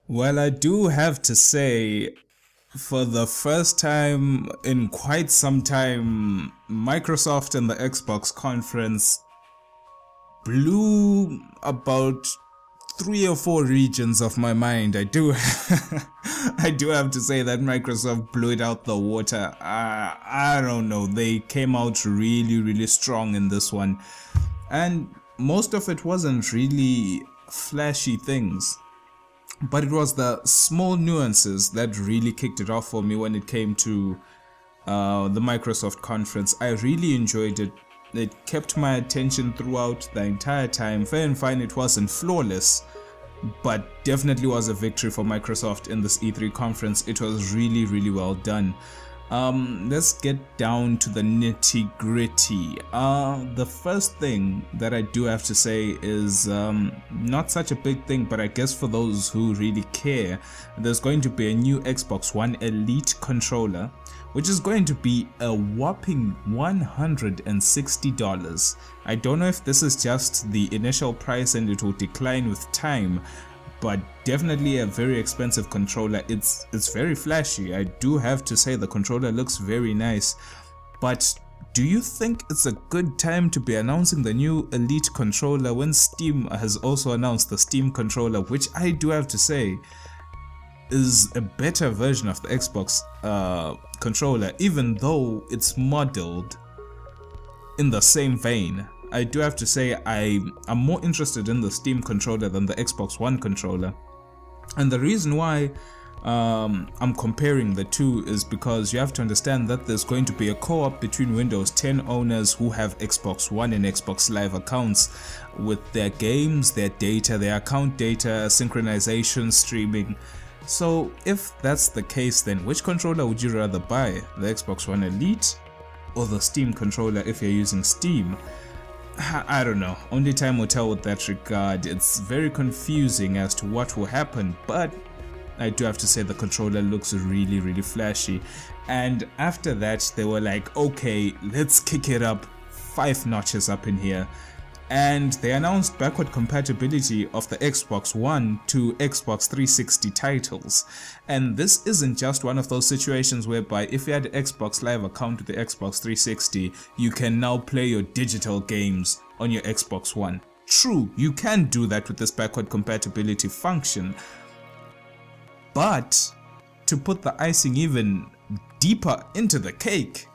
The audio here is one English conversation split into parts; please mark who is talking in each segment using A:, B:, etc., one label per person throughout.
A: Well, I do have to say, for the first time in quite some time, Microsoft and the Xbox conference blew about 3 or 4 regions of my mind. I do I do have to say that Microsoft blew it out the water. I don't know, they came out really strong in this one, and most of it wasn't really flashy things, but it was the small nuances that really kicked it off for me when it came to the Microsoft conference. I really enjoyed it. It kept my attention throughout the entire time. Fair and fine, it wasn't flawless, but definitely was a victory for Microsoft in this E3 conference. It was really well done. Let's get down to the nitty gritty. The first thing that I do have to say is not such a big thing, but I guess for those who really care, there's going to be a new Xbox One Elite controller, which is going to be a whopping $160. I don't know if this is just the initial price and it will decline with time, but definitely a very expensive controller. It's very flashy. I do have to say the controller looks very nice, but do you think it's a good time to be announcing the new Elite controller when Steam has also announced the Steam controller, which I do have to say is a better version of the Xbox controller, even though it's modeled in the same vein? I do have to say I'm more interested in the Steam controller than the Xbox One controller, and the reason why I'm comparing the two is because you have to understand that there's going to be a co-op between Windows 10 owners who have Xbox One and Xbox Live accounts with their games, their data, their account data, synchronization, streaming. So if that's the case, then which controller would you rather buy? The Xbox One Elite or the Steam controller if you're using Steam? I don't know, only time will tell with that regard. It's very confusing as to what will happen, but I do have to say the controller looks really flashy. And after that they were like, okay, let's kick it up 5 notches up in here, and they announced backward compatibility of the Xbox One to Xbox 360 titles. And this isn't just one of those situations whereby if you had an Xbox Live account with the Xbox 360, you can now play your digital games on your Xbox One. True, you can do that with this backward compatibility function, but to put the icing even deeper into the cake,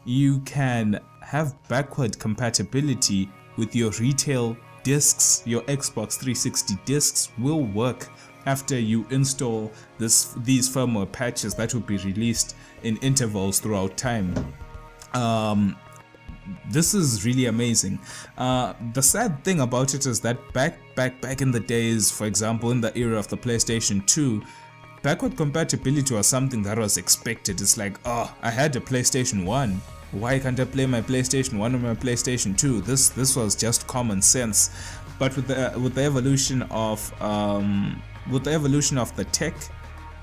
A: you can have backward compatibility with your retail discs. Your Xbox 360 discs will work after you install these firmware patches that will be released in intervals throughout time. This is really amazing. The sad thing about it is that back in the days, for example in the era of the PlayStation 2, backward compatibility was something that was expected. It's like, oh, I had a PlayStation 1. Why can't I play my PlayStation 1 on my PlayStation 2? This was just common sense. But with the evolution of the tech,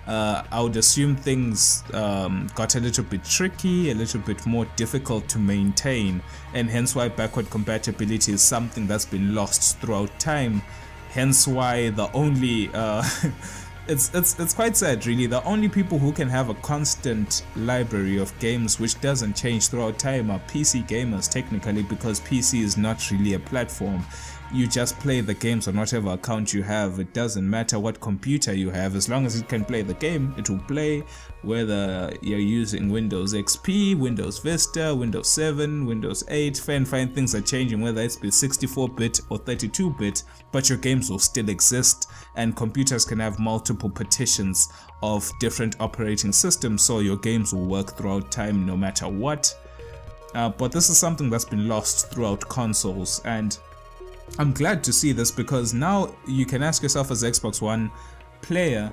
A: I would assume things got a little bit tricky, a little bit more difficult to maintain, and hence why backward compatibility is something that's been lost throughout time. Hence why the only it's quite sad really, the only people who can have a constant library of games which doesn't change throughout time are PC gamers technically, because PC is not really a platform. You just play the games on whatever account you have. It doesn't matter what computer you have, as long as it can play the game, it will play, whether you're using Windows XP, Windows Vista, Windows 7, Windows 8, fair and fine, things are changing, whether it's 64-bit or 32-bit, but your games will still exist, and computers can have multiple partitions of different operating systems, so your games will work throughout time no matter what. But this is something that's been lost throughout consoles, and I'm glad to see this, because now you can ask yourself as an Xbox One player,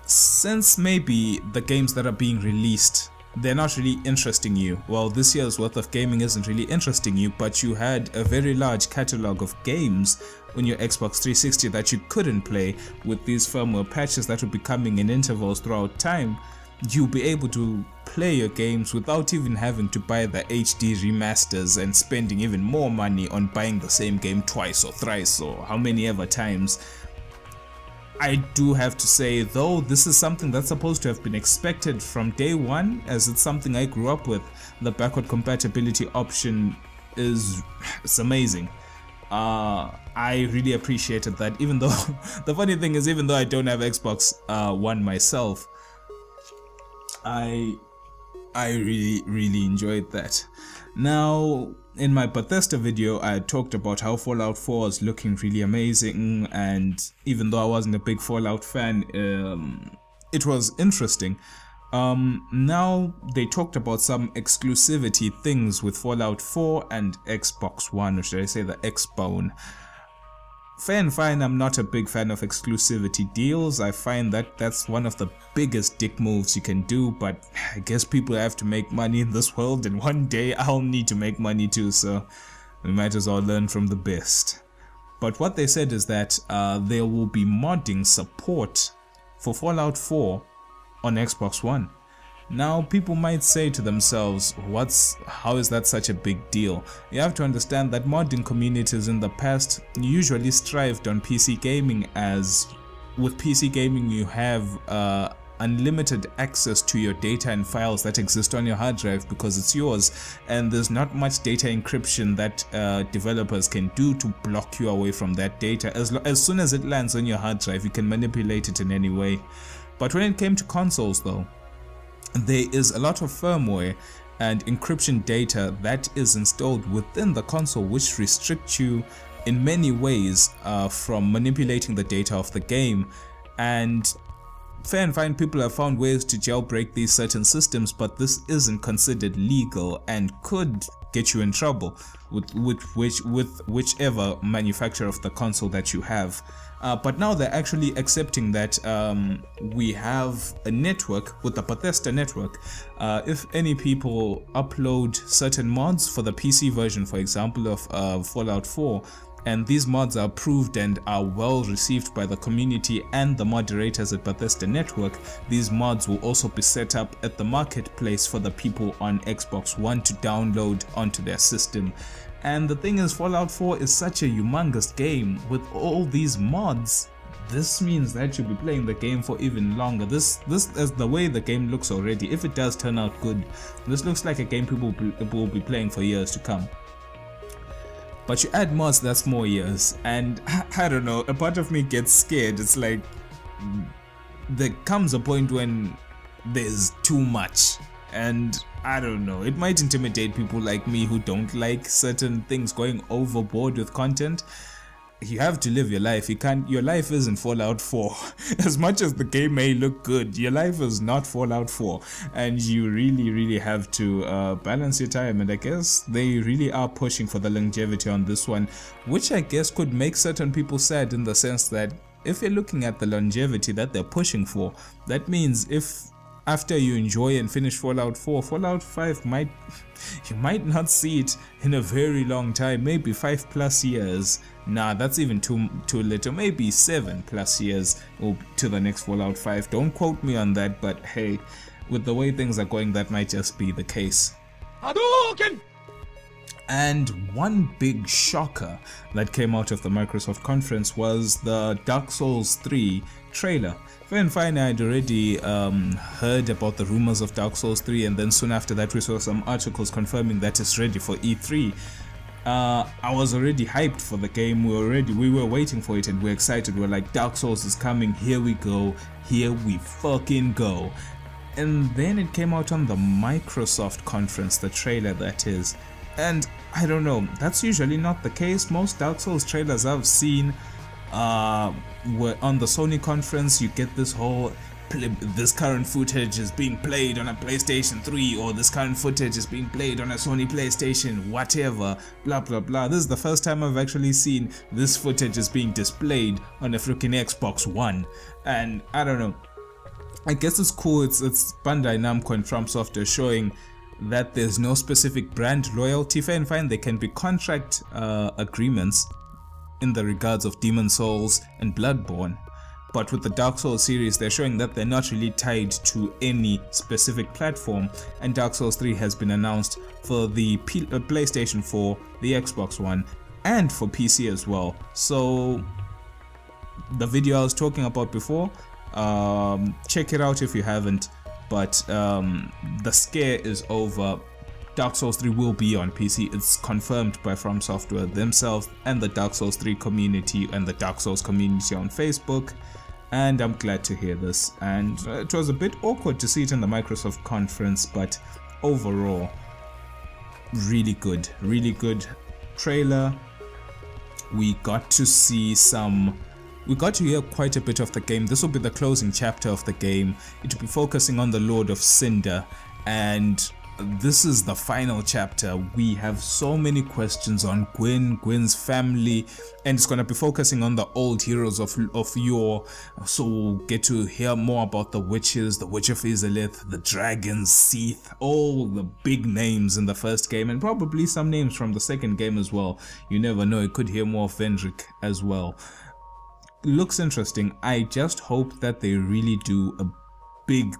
A: since maybe the games that are being released, they're not really interesting you. Well, this year's worth of gaming isn't really interesting you, but you had a very large catalog of games on your Xbox 360 that you couldn't play. With these firmware patches that will be coming in intervals throughout time, you'll be able to play your games without even having to buy the HD remasters and spending even more money on buying the same game twice or thrice or how many ever times. I do have to say though, this is something that's supposed to have been expected from day one, as it's something I grew up with. The backward compatibility option is amazing. I really appreciated that, even though the funny thing is, even though I don't have Xbox One myself, I really enjoyed that. Now, in my Bethesda video, I talked about how Fallout 4 is looking really amazing, and even though I wasn't a big Fallout fan, it was interesting. Now they talked about some exclusivity things with Fallout 4 and Xbox One, or should I say the XBONE. Fair and fine, I'm not a big fan of exclusivity deals. I find that that's one of the biggest dick moves you can do, but I guess people have to make money in this world, and one day I'll need to make money too, so we might as well learn from the best. But what they said is that there will be modding support for Fallout 4 on Xbox One. Now people might say to themselves, how is that such a big deal? You have to understand that modding communities in the past usually strived on PC gaming, as with PC gaming you have unlimited access to your data and files that exist on your hard drive because it's yours, and there's not much data encryption that developers can do to block you away from that data. As soon as it lands on your hard drive, you can manipulate it in any way. But when it came to consoles though, there is a lot of firmware and encryption data that is installed within the console, which restricts you in many ways from manipulating the data of the game. And fair and fine, people have found ways to jailbreak these certain systems, but this isn't considered legal and could get you in trouble with whichever manufacturer of the console that you have. But now they're actually accepting that we have a network with the Bethesda network. If any people upload certain mods for the PC version, for example, of Fallout 4, and these mods are approved and are well received by the community and the moderators at Bethesda Network, these mods will also be set up at the marketplace for the people on Xbox One to download onto their system. And the thing is, Fallout 4 is such a humongous game. With all these mods, this means that you'll be playing the game for even longer. This is the way the game looks already. If it does turn out good, this looks like a game people will be playing for years to come. But you add mods, that's more years, and I don't know, a part of me gets scared. It's like there comes a point when there's too much, and I don't know, it might intimidate people like me who don't like certain things going overboard with content. You have to live your life. Your life isn't Fallout 4. As much as the game may look good, your life is not Fallout 4, and you really have to balance your time. And I guess they really are pushing for the longevity on this one, which I guess could make certain people sad, in the sense that if you're looking at the longevity that they're pushing for, that means if after you enjoy and finish Fallout 4, Fallout 5 you might not see it in a very long time, maybe 5+ years. Nah, that's even too little, maybe 7+ years to the next Fallout 5. Don't quote me on that, but hey, with the way things are going, that might just be the case. Hadouken! And one big shocker that came out of the Microsoft conference was the Dark Souls 3 trailer. Fair and fine, I had already heard about the rumors of Dark Souls 3, and then soon after that we saw some articles confirming that it's ready for E3. I was already hyped for the game. We were waiting for it and we're excited. We're like, Dark Souls is coming, here we go, here we fucking go. And then it came out on the Microsoft conference, the trailer that is. And I don't know, that's usually not the case. Most Dark Souls trailers I've seen were on the Sony conference. You get this whole, this current footage is being played on a PlayStation 3, or this current footage is being played on a Sony PlayStation, whatever, blah blah blah. This is the first time I've actually seen this footage is being displayed on a freaking Xbox One. And I don't know, I guess it's cool. It's Bandai Namco and From Software showing that there's no specific brand loyalty. Fair and fine, there can be contract agreements in the regards of Demon Souls and Bloodborne, but with the Dark Souls series, they're showing that they're not really tied to any specific platform, and Dark Souls 3 has been announced for the PlayStation 4, the Xbox One, and for PC as well. So the video I was talking about before. Check it out if you haven't. But the scare is over. Dark Souls 3 will be on PC. It's confirmed by From Software themselves and the Dark Souls 3 community and the Dark Souls community on Facebook. And I'm glad to hear this. And it was a bit awkward to see it in the Microsoft conference, but overall, really good trailer. We got to see we got to hear quite a bit of the game. This will be the closing chapter of the game. It will be focusing on the Lord of Cinder, and this is the final chapter. We have so many questions on Gwyn's family, and it's going to be focusing on the old heroes of yore. So we'll get to hear more about the witches, the Witch of Izalith, the dragons, Seath, all the big names in the first game, and probably some names from the second game as well. You never know, you could hear more of Vendrick as well. Looks interesting. I just hope that they really do a big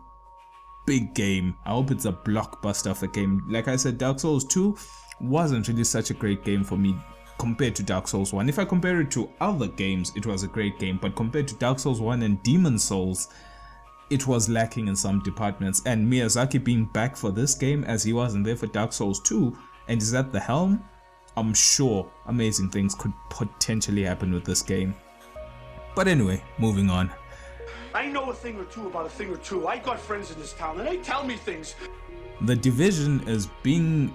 A: game. I hope it's a blockbuster of a game. Like I said, Dark Souls 2 wasn't really such a great game for me compared to Dark Souls 1. If I compare it to other games, it was a great game, but compared to Dark Souls 1 and Demon Souls, it was lacking in some departments. And Miyazaki being back for this game as he wasn't there for Dark Souls 2 and is at the helm, I'm sure amazing things could potentially happen with this game. But anyway, moving on.
B: I know a thing or two about a thing or two. I got friends in this town and they tell me things.
A: The Division is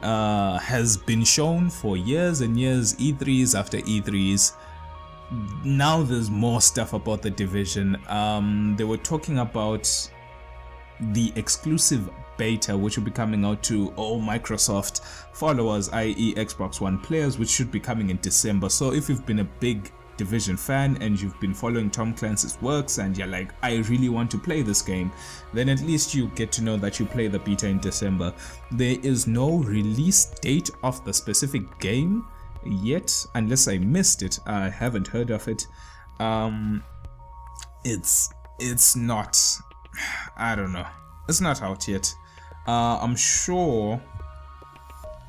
A: has been shown for years and years, E3s after E3s. Now there's more stuff about the Division. They were talking about the exclusive beta, which will be coming out to all Microsoft followers, i.e. Xbox One players, which should be coming in December. So if you've been a big Division fan and you've been following Tom Clancy's works and you're like, I really want to play this game, then at least you get to know that you play the beta in December. There is no release date of the specific game yet, unless I missed it. I haven't heard of it. It's not, I don't know, it's not out yet. I'm sure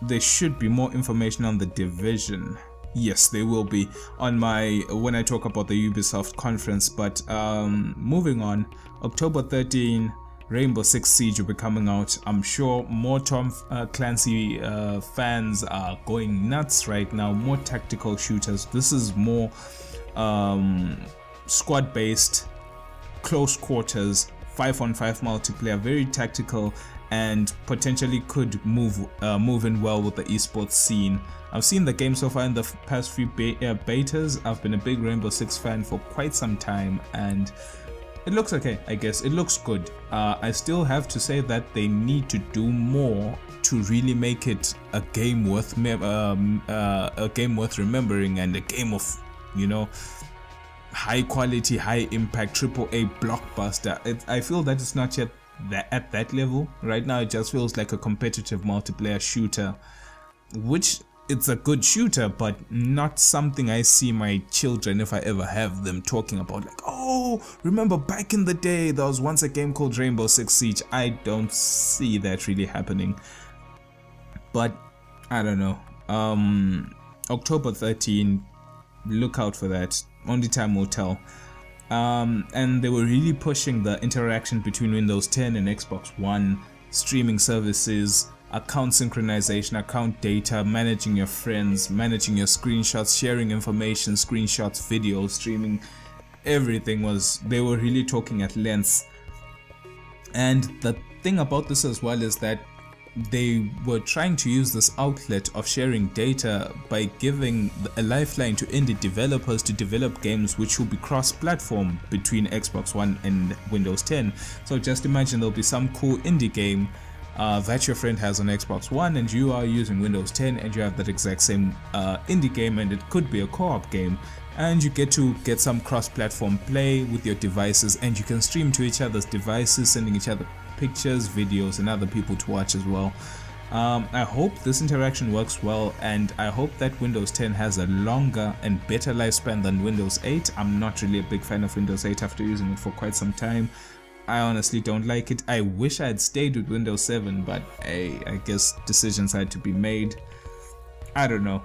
A: there should be more information on the Division. Yes, they will be on when I talk about the Ubisoft conference. But moving on, October 13, Rainbow Six Siege will be coming out. I'm sure more Tom Clancy fans are going nuts right now. More tactical shooters. This is more squad based, close quarters, 5-on-5 multiplayer, very tactical, and potentially could move in well with the esports scene. I've seen the game so far in the past few betas. I've been a big Rainbow Six fan for quite some time, and it looks okay. I guess it looks good. I still have to say that they need to do more to really make it a game worth remembering, and a game of, you know, high quality, high impact, AAA blockbuster. I feel that it's not yet at that level. Right now it just feels like a competitive multiplayer shooter, which it's a good shooter, but not something I see my children, if I ever have them, talking about, like, oh, remember back in the day there was once a game called Rainbow Six Siege. I don't see that really happening, but I don't know. October 13, look out for that. Only time will tell. And they were really pushing the interaction between Windows 10 and Xbox One, streaming services, account synchronization, account data, managing your friends, managing your screenshots, sharing information, screenshots, videos, streaming. Everything they were really talking at length. And the thing about this as well is that they were trying to use this outlet of sharing data by giving a lifeline to indie developers to develop games which will be cross-platform between Xbox One and Windows 10. So just imagine there'll be some cool indie game that your friend has on Xbox One and you are using Windows 10, and you have that exact same indie game, and it could be a co-op game, and you get to get some cross-platform play with your devices, and you can stream to each other's devices, sending each other pictures, videos, and other people to watch as well. I hope this interaction works well, and I hope that Windows 10 has a longer and better lifespan than Windows 8. I'm not really a big fan of Windows 8 after using it for quite some time. I honestly don't like it. I wish I had stayed with Windows 7, but I guess decisions had to be made. I don't know.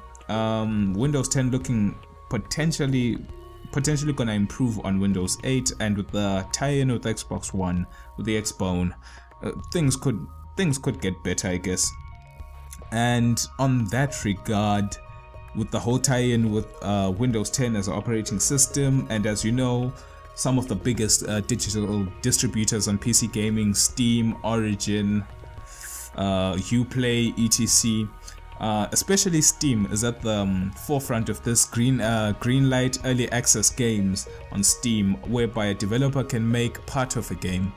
A: Windows 10 looking potentially potentially gonna improve on Windows 8, and with the tie-in with Xbox One, with the XBONE, things could get better, I guess. And on that regard, with the whole tie-in with Windows 10 as an operating system, and as you know, some of the biggest digital distributors on PC gaming, Steam, Origin, Uplay, etc. Especially Steam is at the forefront of this green light early access games on Steam, whereby a developer can make part of a game.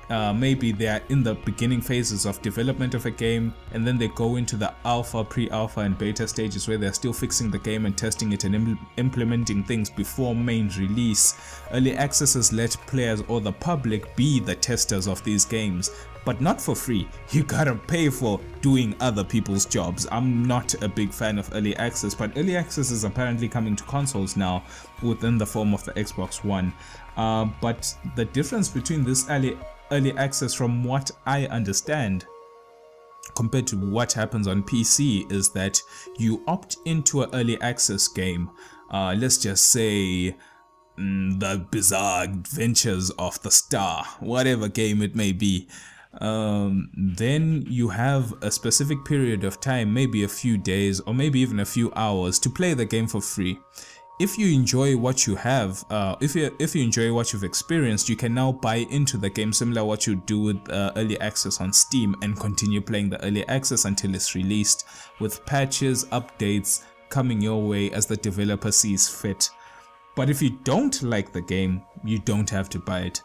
A: Maybe they are in the beginning phases of development of a game, and then they go into the alpha, pre-alpha and beta stages where they're still fixing the game and testing it and implementing things before main release. Early accesses let players or the public be the testers of these games, but not for free. You gotta pay for doing other people's jobs. I'm not a big fan of early access, but early access is apparently coming to consoles now within the form of the Xbox One. But the difference between this early access, from what I understand, compared to what happens on PC, is that you opt into an early access game. Let's just say the Bizarre Adventures of the Star, whatever game it may be. Then you have a specific period of time, maybe a few days or maybe even a few hours, to play the game for free. If you enjoy what you have, if you enjoy what you've experienced, you can now buy into the game, similar to what you do with early access on Steam, and continue playing the early access until it's released, with patches, updates coming your way as the developer sees fit. But if you don't like the game, you don't have to buy it.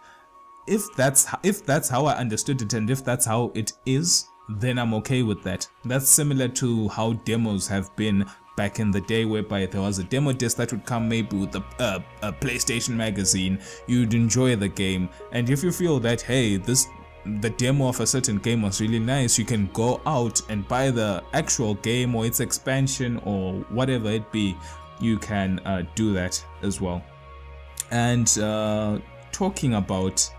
A: If that's how I understood it, and if that's how it is, then I'm okay with that. That's similar to how demos have been back in the day, whereby there was a demo disc that would come maybe with a PlayStation magazine. You'd enjoy the game, and if you feel that, hey, the demo of a certain game was really nice, you can go out and buy the actual game or its expansion or whatever it be. You can do that as well. And talking about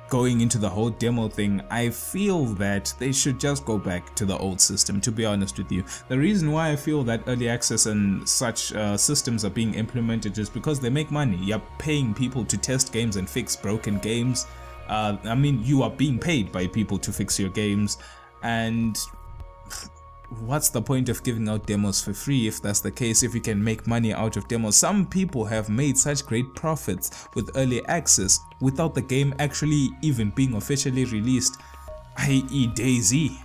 A: going into the whole demo thing, I feel that they should just go back to the old system, to be honest with you. The reason why I feel that early access and such systems are being implemented is because they make money. You're paying people to test games and fix broken games. I mean, you are being paid by people to fix your games, and what's the point of giving out demos for free if that's the case, if you can make money out of demos? Some people have made such great profits with early access without the game actually even being officially released, i.e. DayZ.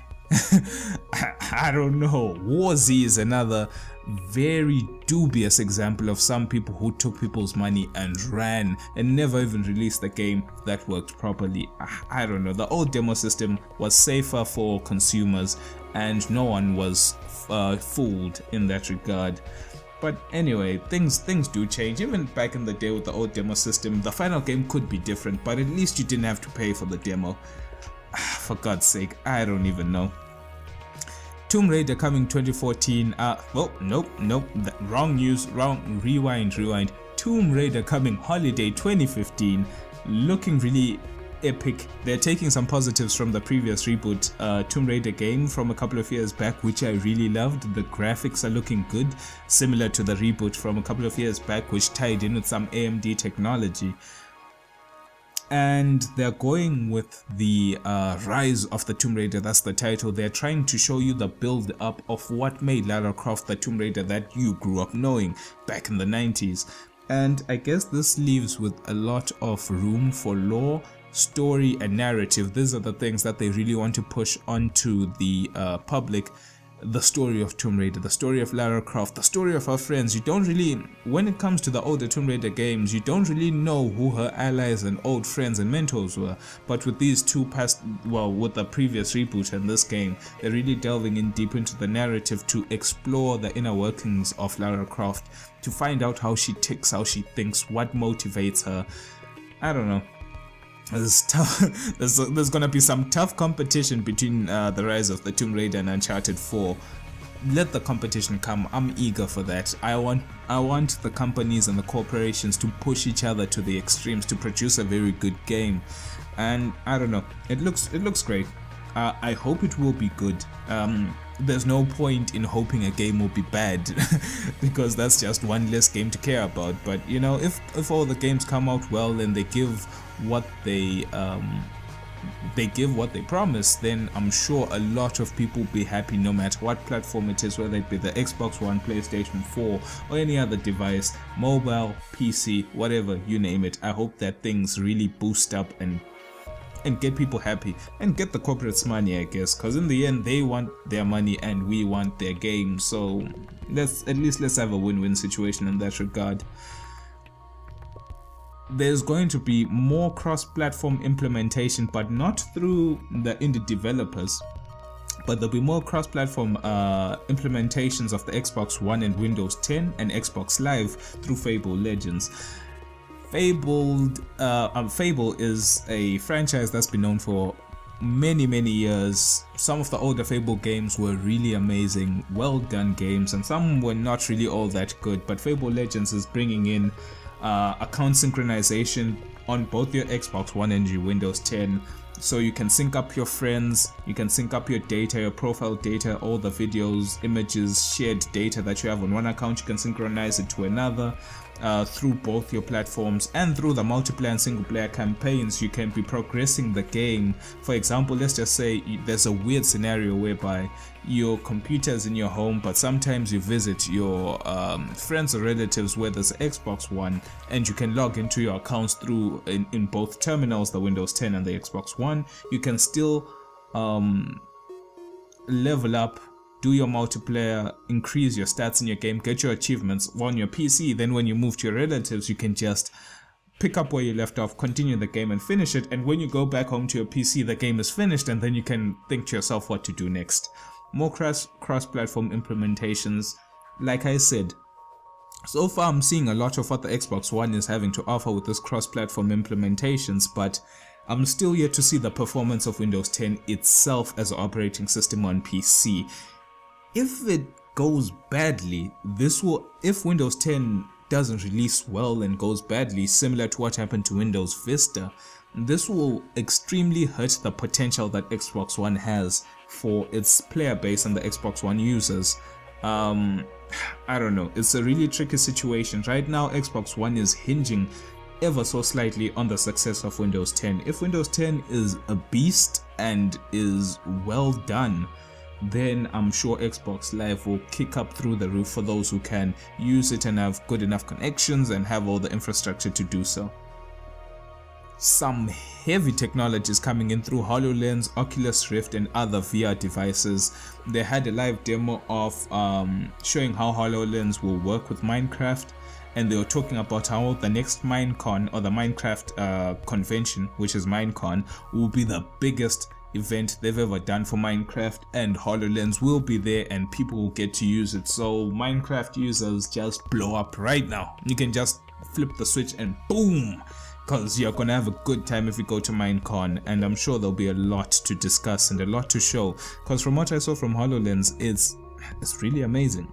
A: I don't know. Warzy is another very dubious example of some people who took people's money and ran and never even released the game that worked properly. I don't know. The old demo system was safer for consumers, and no one was fooled in that regard. But anyway, things do change. Even back in the day with the old demo system, the final game could be different, but at least you didn't have to pay for the demo. For God's sake, I don't even know. Tomb Raider coming 2014. Well, nope, wrong news, rewind. Tomb Raider coming holiday 2015, looking really epic. They're taking some positives from the previous reboot Tomb Raider game from a couple of years back, which I really loved. The graphics are looking good, similar to the reboot from a couple of years back, which tied in with some AMD technology. And they're going with the Rise of the Tomb Raider, that's the title. They're trying to show you the build up of what made Lara Croft the Tomb Raider that you grew up knowing back in the 90s. And I guess this leaves with a lot of room for lore, story and narrative. These are the things that they really want to push onto the public. The story of Tomb Raider, the story of Lara Croft, the story of her friends. You don't really, when it comes to the older Tomb Raider games, you don't really know who her allies and old friends and mentors were. But with these two with the previous reboot and this game, they're really delving in deep into the narrative to explore the inner workings of Lara Croft, to find out how she ticks, how she thinks, what motivates her. I don't know. There's gonna be some tough competition between the Rise of the Tomb Raider and Uncharted 4. Let the competition come. I'm eager for that. I want the companies and the corporations to push each other to the extremes to produce a very good game. And I don't know. It looks great. I hope it will be good. there's no point in hoping a game will be bad because that's just one less game to care about. But you know, if all the games come out well and they give what they promise, then I'm sure a lot of people will be happy no matter what platform it is, whether it be the Xbox One, PlayStation 4 or any other device, mobile, PC, whatever, you name it. I hope that things really boost up and get people happy and get the corporates money, I guess, because in the end they want their money and we want their game. So let's have a win-win situation in that regard. There's going to be more cross-platform implementation, but not through the indie developers, but there'll be more cross-platform implementations of the Xbox One and Windows 10 and Xbox Live through Fable Legends. Fable is a franchise that's been known for many years. Some of the older Fable games were really amazing, well done games, and some were not really all that good, but Fable Legends is bringing in account synchronization on both your Xbox One and your Windows 10, so you can sync up your friends, you can sync up your data, your profile data, all the videos, images, shared data that you have on one account, you can synchronize it to another through both your platforms, and through the multiplayer and single player campaigns you can be progressing the game. For example, let's just say there's a weird scenario whereby your computer's in your home, but sometimes you visit your friends or relatives where there's an Xbox One, and you can log into your accounts through in both terminals, the Windows 10 and the Xbox One. You can still level up, do your multiplayer, increase your stats in your game, get your achievements on your PC. Then when you move to your relatives, you can just pick up where you left off, continue the game and finish it, and when you go back home to your PC, the game is finished, and then you can think to yourself what to do next. More cross-platform implementations. Like I said, so far I'm seeing a lot of what the Xbox One is having to offer with this cross-platform implementations, but I'm still yet to see the performance of Windows 10 itself as an operating system on PC. If it goes badly, if Windows 10 doesn't release well and goes badly, similar to what happened to Windows Vista, this will extremely hurt the potential that Xbox One has for its player base and the Xbox One users. I don't know, it's a really tricky situation. Right now Xbox One is hinging ever so slightly on the success of Windows 10. If Windows 10 is a beast and is well done, then I'm sure Xbox Live will kick up through the roof for those who can use it and have good enough connections and have all the infrastructure to do so. Some heavy technologies coming in through HoloLens, Oculus Rift and other VR devices. They had a live demo of showing how HoloLens will work with Minecraft, and they were talking about how the next Minecon, or the Minecraft convention, which is Minecon, will be the biggest event they've ever done for Minecraft, and HoloLens will be there and people will get to use it. So Minecraft users just blow up right now. You can just flip the switch and boom, because you're gonna have a good time if you go to Minecon, and I'm sure there'll be a lot to discuss and a lot to show, because from what I saw from HoloLens, it's really amazing.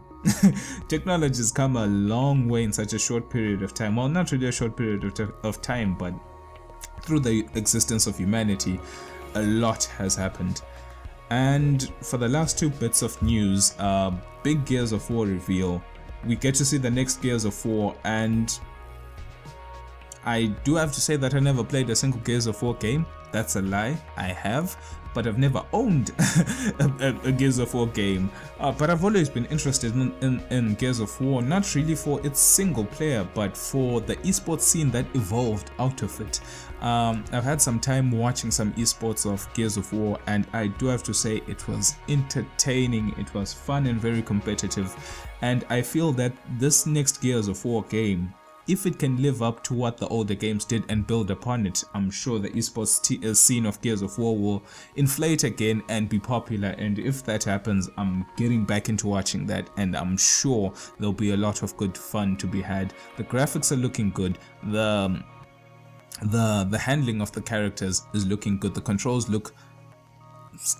A: Technology has come a long way in such a short period of time. Well, not really a short period of time, but through the existence of humanity, a lot has happened. And for the last two bits of news, big Gears of War reveal. We get to see the next Gears of War, and I do have to say that I never played a single Gears of War game. That's a lie, I have, but I've never owned a Gears of War game. But I've always been interested in Gears of War, not really for its single player, but for the esports scene that evolved out of it. I've had some time watching some esports of Gears of War, and I do have to say it was entertaining, it was fun and very competitive, and I feel that this next Gears of War game, if it can live up to what the older games did and build upon it, I'm sure the esports scene of Gears of War will inflate again and be popular. And if that happens, I'm getting back into watching that, and I'm sure there'll be a lot of good fun to be had. The graphics are looking good, the handling of the characters is looking good, the controls look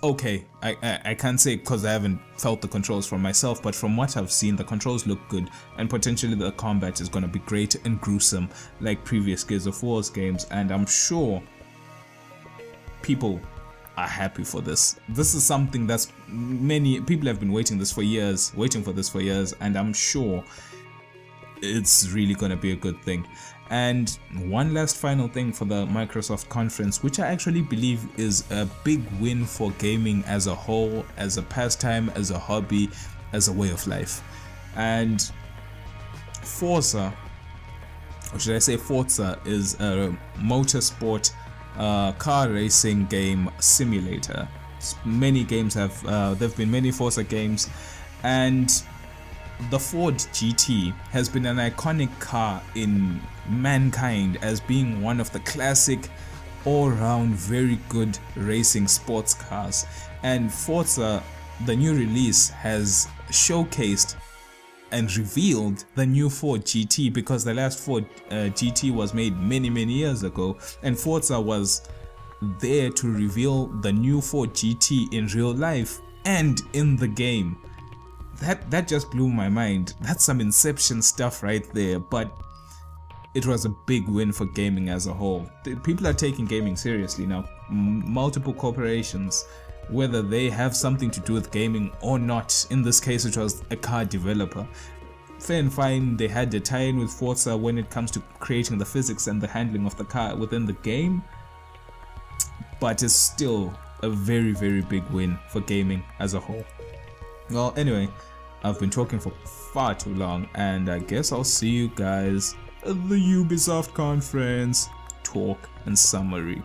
A: okay. I can't say because I haven't felt the controls for myself, but from what I've seen, the controls look good, and potentially the combat is going to be great and gruesome like previous Gears of War's games. And I'm sure people are happy for this. This is something that's many people have been waiting for this for years, and I'm sure it's really gonna be a good thing. And one last final thing for the Microsoft conference, which I actually believe is a big win for gaming as a whole, as a pastime, as a hobby, as a way of life. And Forza, or should I say Forza, is a motorsport car racing game simulator. Many games have there have been many Forza games, and the Ford GT has been an iconic car in mankind as being one of the classic, all-round very good racing sports cars. And Forza, the new release, has showcased and revealed the new Ford GT, because the last Ford GT was made many years ago, and Forza was there to reveal the new Ford GT in real life and in the game. That just blew my mind. That's some Inception stuff right there, but it was a big win for gaming as a whole. People are taking gaming seriously now. Multiple corporations, whether they have something to do with gaming or not. In this case, it was a car developer. Fair and fine, they had a tie-in with Forza when it comes to creating the physics and the handling of the car within the game, but it's still a very big win for gaming as a whole. Well, anyway, I've been talking for far too long, and I guess I'll see you guys at the Ubisoft conference talk and summary.